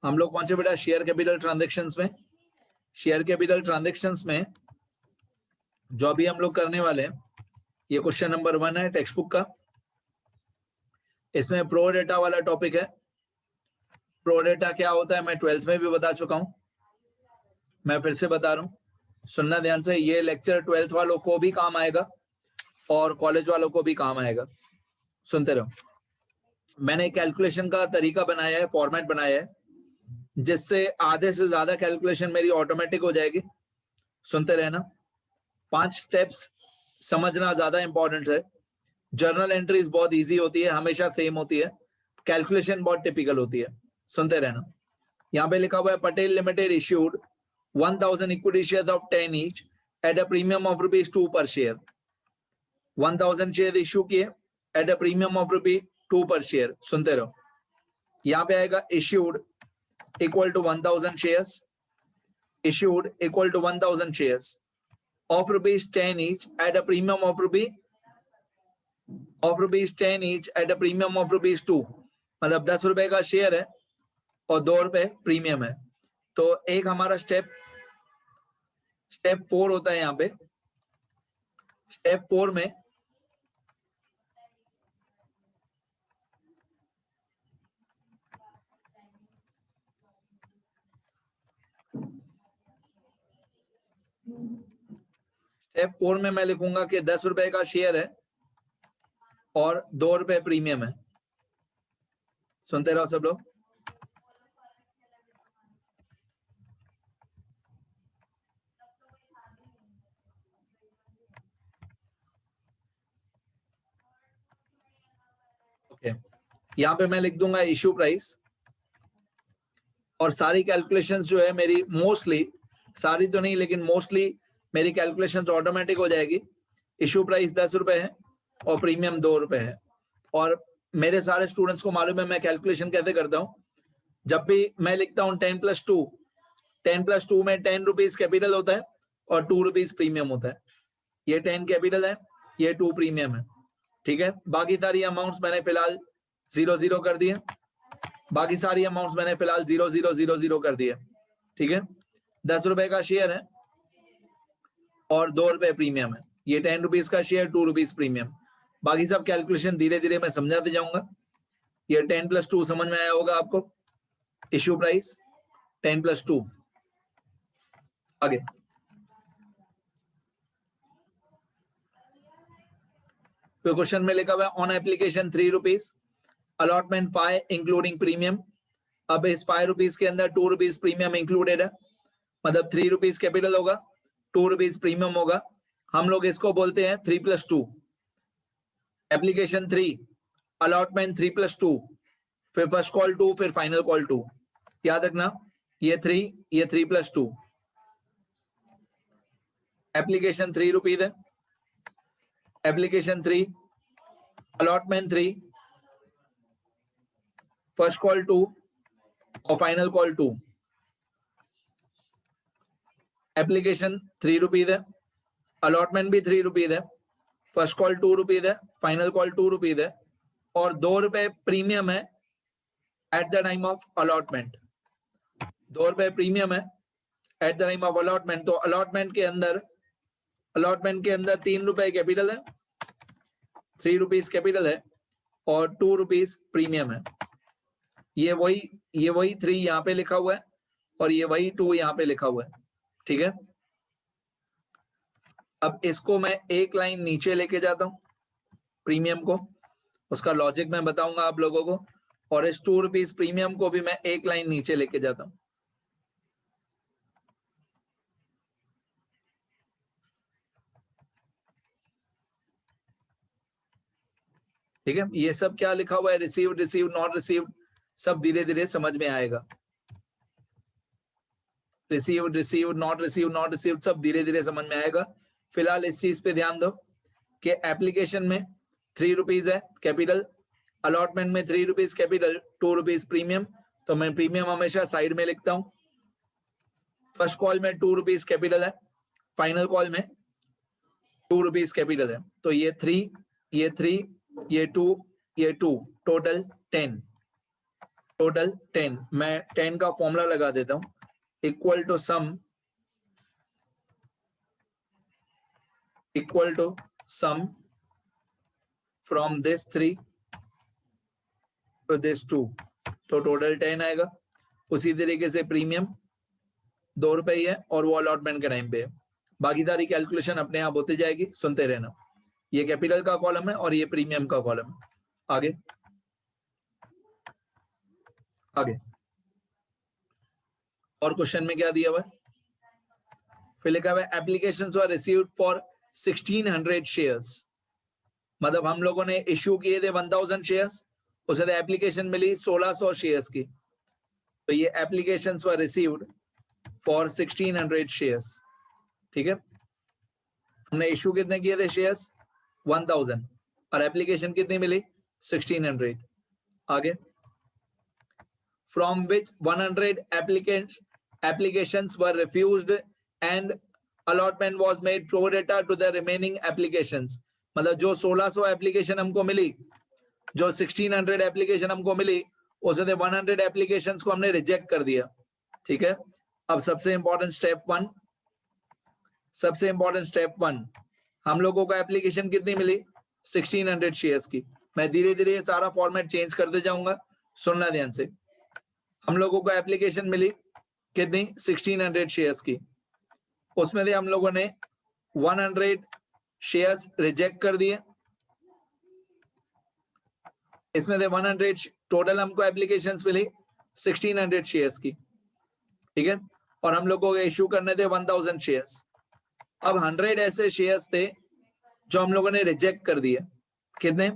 हम लोग पहुंचे बेटा शेयर कैपिटल ट्रांजैक्शंस में। शेयर कैपिटल ट्रांजैक्शंस में जो अभी हम लोग करने वाले हैं, ये क्वेश्चन नंबर 1 है टेक्स्ट बुक का। इसमें प्रो डेटा वाला टॉपिक है। प्रो डेटा क्या होता है मैं 12th में भी बता चुका हूं, मैं फिर से बता रहा हूं, सुनना ध्यान से। ये लेक्चर 12th वालों को भी काम आएगा और कॉलेज वालों को भी काम आएगा, सुनते रहो। मैंने कैलकुलेशन का तरीका बनाया है, फॉर्मेट बनाया है, जिससे आधे से ज्यादा कैलकुलेशन मेरी ऑटोमेटिक हो जाएगी। सुनते रहना। 5 स्टेप्स समझना ज्यादा इंपॉर्टेंट है। जर्नल एंट्रीज बहुत इजी होती है, हमेशा सेम होती है। कैलकुलेशन बहुत टिपिकल होती है, सुनते रहना। यहाँ पे लिखा हुआ है Patel limited issued 1000 equity shares of 10 each at a premium of ₹2 per share. 1000 share issue किए at a premium of ₹2 per share. सुनते रहो। यहाँ पे आएगा issued equal to 1000 shares, issued equal to 1000 shares of ₹10 each at a premium of ₹10 each at a premium of ₹2। मतलब 10 रुपए का share है और 2 रुपए प्रीमियम है। तो एक हमारा स्टेप 4 होता है। यहाँ पे स्टेप 4 में मैं लिखूंगा कि 10 रुपए का शेयर है और 2 रुपए प्रीमियम है। सुनते रहो सब लोग। ओके, यहाँ पे मैं लिख दूंगा इश्यू प्राइस, और सारी कैलकुलेशंस जो है मेरी मोस्टली, सारी तो नहीं लेकिन मोस्टली मेरी कैलकुलेशंस ऑटोमेटिक हो जाएगी। इश्यू प्राइस 10 रुपए है और प्रीमियम 2 रुपए है। और मेरे सारे स्टूडेंट्स को मालूम है मैं कैलकुलेशन कैसे करता हूँ। जब भी मैं लिखता हूँ 10 + 2, 10 + 2 में 10 रुपीज कैपिटल होता है और 2 रुपीज प्रीमियम होता है। ये 10 कैपिटल है, ये 2 प्रीमियम है, ठीक है। बाकी सारी अमाउंट्स मैंने फिलहाल 0 कर दिए, बाकी सारी अमाउंट्स मैंने फिलहाल 0 कर दिए, ठीक है। 10 रुपए का शेयर है और 2 रुपए प्रीमियम है। ये 10 रुपीज का शेयर, 2 रुपीज प्रीमियम। बाकी सब कैलकुलेशन धीरे धीरे मैं समझाते जाऊंगा। ये 10 + 2 समझ में आया होगा आपको। Issue price 10 + 2। आगे तो क्वेश्चन में लिखा हुआ है on application 3 rupees allotment 5 including premium. अब इस 5 रुपीज के अंदर 2 रुपीज प्रीमियम इंक्लूडेड है, मतलब 3 रुपीज कैपिटल होगा, 2 रुपीज प्रीमियम होगा। हम लोग इसको बोलते हैं 3 + 2। एप्लीकेशन 3, अलॉटमेंट 3 + 2, फिर फर्स्ट कॉल 2, फिर फाइनल कॉल 2। याद रखना ये 3, ये 3 + 2। एप्लीकेशन 3 रुपीज है, एप्लीकेशन 3, अलॉटमेंट 3, फर्स्ट कॉल 2 और फाइनल कॉल 2। एप्लीकेशन 3 रुपीज है, अलॉटमेंट भी 3 रुपीज है, फर्स्ट कॉल 2 रुपीज है, फाइनल कॉल 2 रुपीज है, और 2 रुपए प्रीमियम है at the time of allotment. 2 रुपए प्रीमियम है at the time of allotment. तो अलॉटमेंट के अंदर 3 रुपए कैपिटल है, 3 रुपीज कैपिटल है और 2 रुपीज प्रीमियम है। ये वही 3 यहाँ पे लिखा हुआ है और ये वही 2 यहाँ पे लिखा हुआ है, ठीक है। अब इसको मैं एक लाइन नीचे लेके जाता हूं, प्रीमियम को, उसका लॉजिक मैं बताऊंगा आप लोगों को, और इस 2 रुपीज प्रीमियम को भी मैं एक लाइन नीचे लेके जाता हूं, ठीक है। ये सब क्या लिखा हुआ है, रिसीव्ड, नॉट रिसीव्ड, सब धीरे धीरे समझ में आएगा। रिसीव्ड, नॉट रिसीव्ड, सब धीरे धीरे समझ में आएगा। फिलहाल इस चीज पे ध्यान दो कि एप्लीकेशन में 3 रुपीज है कैपिटल, अलॉटमेंट में 3 रुपीज कैपिटल, 2 रुपीज प्रीमियम। तो मैं प्रीमियम हमेशा साइड में लिखता हूं। फर्स्ट कॉल में 2 रुपीज कैपिटल है, फाइनल कॉल में 2 रुपीज कैपिटल है। तो ये 3, ये 3, ये 2, ये 2, टोटल 10। टोटल 10, मैं 10 का फॉर्मूला लगा देता हूं, equal to sum from this 3 to this 2, तो टोटल 10 आएगा। उसी तरीके से प्रीमियम 2 रुपए ही है और वो अलॉटमेंट के टाइम पे है। बाकी सारी कैलकुलेशन अपने आप होती जाएगी, सुनते रहना। ये कैपिटल का कॉलम है और ये प्रीमियम का कॉलम है। आगे आगे और क्वेश्चन में क्या दिया हुआ है, फिर लिखा हुआ है applications were received for 1600 shares, मतलब हम लोगों ने इश्यू किए थे 1000 शेयर्स, उसे एप्लीकेशन मिली 1600 शेयर्स की, तो ये applications were received for 1600 shares. ठीक है, हमने इश्यू कितने किए थे शेयर्स 1000 और एप्लीकेशन कितनी मिली 1600। आगे from which 100 applications were refused and allotment was made pro rata to the remaining applications, मतलब जो 1600 एप्लीकेशन हमको मिली, जो 1600 एप्लीकेशन हमको मिली, उससे 100 एप्लीकेशंस को हमने रिजेक्ट कर दिया। ठीक है, अब सबसे इंपॉर्टेंट स्टेप वन, हम लोगों को एप्लीकेशन कितनी मिली 1600 शेयर्स की। मैं धीरे धीरे सारा फॉर्मेट चेंज करते जाऊंगा, सुनना ध्यान से। हम लोगों को एप्लीकेशन मिली कितनी 1600 शेयर्स की, उसमें से हम लोगों ने 100 शेयर्स रिजेक्ट कर दिए, इसमें से 100 टोटल हमको एप्लीकेशंस मिली 1600 शेयर्स की। ठीक है, और हम लोगों को इश्यू करने थे 1000 शेयर्स। अब 100 ऐसे शेयर्स थे जो हम लोगों ने रिजेक्ट कर दिए, कितने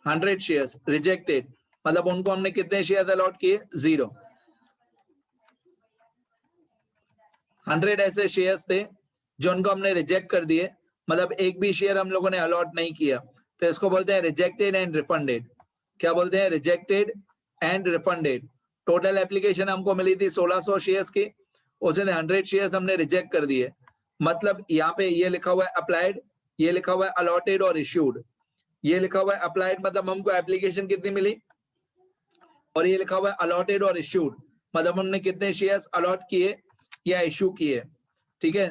100 शेयर्स रिजेक्टेड, मतलब उनको हमने कितने शेयर अलॉट किए 0। 100 ऐसे शेयर्स थे जो उनको हमने रिजेक्ट कर दिए, मतलब एक भी शेयर हम लोगों ने अलॉट नहीं किया, तो इसको बोलते हैं रिजेक्टेड एंड रिफंडेड। क्या बोलते हैं, rejected and refunded. Total application हमको मिली थी 1600 शेयर्स की, उसने 100 शेयर्स हमने रिजेक्ट कर दिए, मतलब यहाँ पे ये लिखा हुआ है अप्लाइड, ये लिखा हुआ है अलॉटेड और इश्यूड। ये लिखा हुआ है अप्लाइड मतलब हमको एप्लीकेशन कितनी मिली, और ये लिखा हुआ है अलॉटेड और इश्यूड मतलब हमने कितने शेयर्स अलॉट किए या इश्यू किए। ठीक है,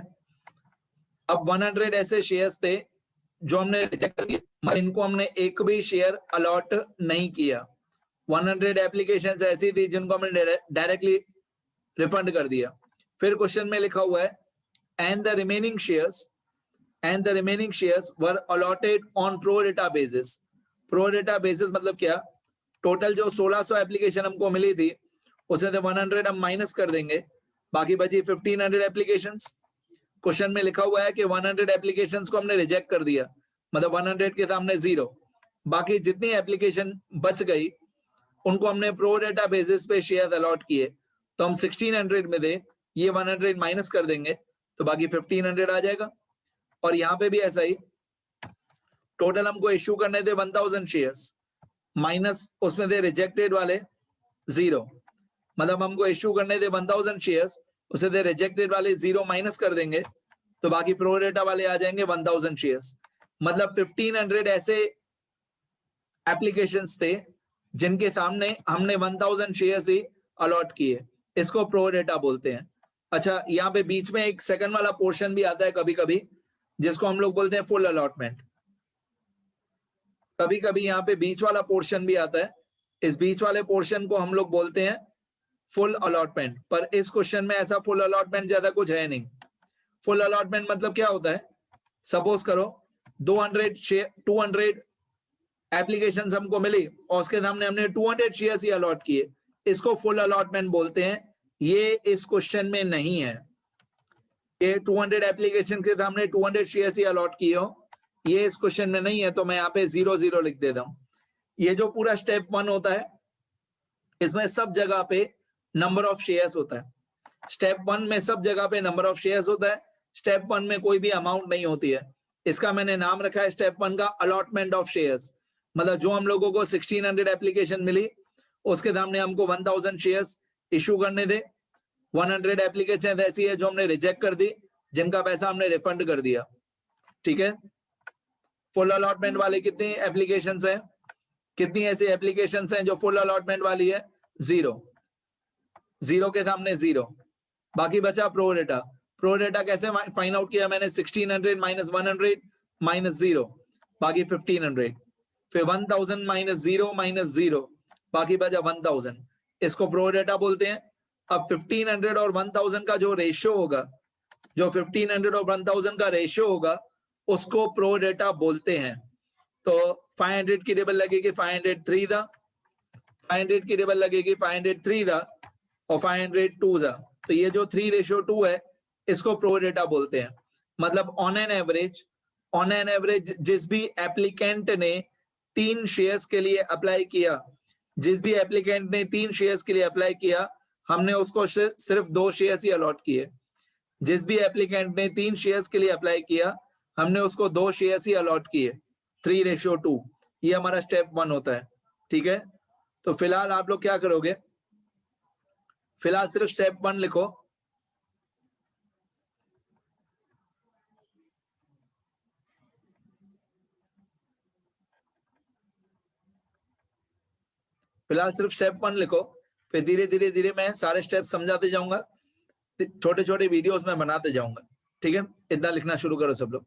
अब 100 ऐसे शेयर्स थे जो हमने रिजेक्ट कर दिए, मगर इनको हमने एक भी शेयर अलॉट नहीं किया। 100 एप्लीकेशंस ऐसी थी जिनको हमने डायरेक्टली रिफंड कर दिया। फिर क्वेश्चन में लिखा हुआ है and the remaining shares were allotted on pro रेटा बेसिस। प्रो रेटा बेसिस मतलब क्या, टोटल जो 1600 एप्लीकेशन हमको मिली थी उससे 100 हम माइनस कर देंगे, बाकी बची 1500 एप्लीकेशंस। क्वेश्चन में लिखा हुआ है कि 100 एप्लीकेशंस को हमने रिजेक्ट कर दिया, मतलब 100 के सामने 0, बाकी जितनी एप्लीकेशन बच गई उनको हमने प्रो रेटा बेसिस पे शेयर अलॉट किए, तो हम 1600 में दे ये 100 माइनस कर देंगे तो बाकी 1500 आ जाएगा। और यहाँ पे भी ऐसा ही, टोटल हमको इश्यू करने थे 1000 शेयर्स, माइनस उसमें थे रिजेक्टेड वाले 0, मतलब हमको इश्यू करने थे 1000 शेयर्स, उसे दे रिजेक्टेड वाले 0 माइनस कर देंगे तो बाकी प्रो रेटा वाले आ जाएंगे 1000 शेयर्स। मतलब 1500 ऐसे एप्लीकेशंस थे जिनके सामने हमने 1000 शेयर्स ही अलॉट किए, इसको प्रो रेटा बोलते हैं। अच्छा, यहाँ पे बीच में एक सेकंड वाला पोर्शन भी आता है कभी कभी, जिसको हम लोग बोलते हैं फुल अलॉटमेंट। कभी कभी यहाँ पे बीच वाला पोर्शन भी आता है, इस बीच वाले पोर्शन को हम लोग बोलते हैं फुल अलॉटमेंट, पर इस क्वेश्चन में ऐसा फुल अलॉटमेंट ज्यादा कुछ है नहीं। फुल अलॉटमेंट मतलब क्या होता है, सपोज करो 200 एप्लीकेशंस हमको मिली और उसके सामने हमने 200 शेयर्स ही अलॉट किए, इसको फुल अलॉटमेंट बोलते हैं। ये इस क्वेश्चन में नहीं है, ये 200 एप्लीकेशन के सामने 200 शेयर्स ही अलॉट किए हो, ये इस क्वेश्चन में नहीं है, तो मैं यहाँ पे 00 लिख देता हूं। ये जो पूरा स्टेप 1 होता है इसमें सब जगह पे नंबर ऑफ शेयर्स होता है। स्टेप 1 में सब जगह पे नंबर ऑफ शेयर्स होता है, स्टेप 1 में कोई भी अमाउंट नहीं होती है। इसका मैंने नाम रखा है स्टेप 1 का अलॉटमेंट ऑफ शेयर्स, मतलब जो हम लोगों को 1600 एप्लीकेशन मिली उसके सामने हमको 1000 शेयर्स इश्यू करने थे। 100 एप्लीकेशन ऐसी है जो हमने रिजेक्ट कर दी, जिनका पैसा हमने रिफंड कर दिया। ठीक है, फुल अलॉटमेंट वाले कितनी एप्लीकेशंस हैं, कितनी ऐसी एप्लीकेशंस हैं जो फुल अलॉटमेंट वाली है, 0, 0 के सामने 0, बाकी बचा प्रोरेटा। प्रोरेटा कैसे फाइंड आउट किया मैंने? 1600 माइनस 100 माइनस 0, बाकी 1500, फिर 1000 माइनस 0 माइनस 0, बाकी बचा 1000। इसको प्रोरेटा बोलते हैं। अब 1500 और 1000 का जो रेशियो होगा, जो 1500 और 1000 का रेशियो होगा, उसको प्रोरेटा बोलते हैं। तो 500 की टेबल लगेगी 503 दा, 500 की टेबल लगेगी 503 दा, और 502 दा। तो ये जो 3:2 है, इसको प्रोरेटा बोलते हैं। मतलब ऑन एन एवरेज जिस भी एप्लीकेंट ने 3 शेयर्स के लिए अप्लाई किया, जिस भी एप्लीकेंट ने 3 शेयर्स के लिए अप्लाई किया, हमने उसको सिर्फ 2 शेयर्स ही अलॉट किए। जिस भी एप्लीकेंट ने 3 शेयर्स के लिए अप्लाई किया, हमने उसको 2 शेयर्स ही अलॉट किए, 3:2। ये हमारा स्टेप 1 होता है। ठीक है, तो फिलहाल आप लोग क्या करोगे? फिलहाल सिर्फ स्टेप 1 लिखो। फिलहाल सिर्फ स्टेप 1 लिखो, फिर धीरे धीरे मैं सारे स्टेप समझाते जाऊंगा, छोटे छोटे वीडियोस में बनाते जाऊंगा। ठीक है, इतना लिखना शुरू करो सब लोग।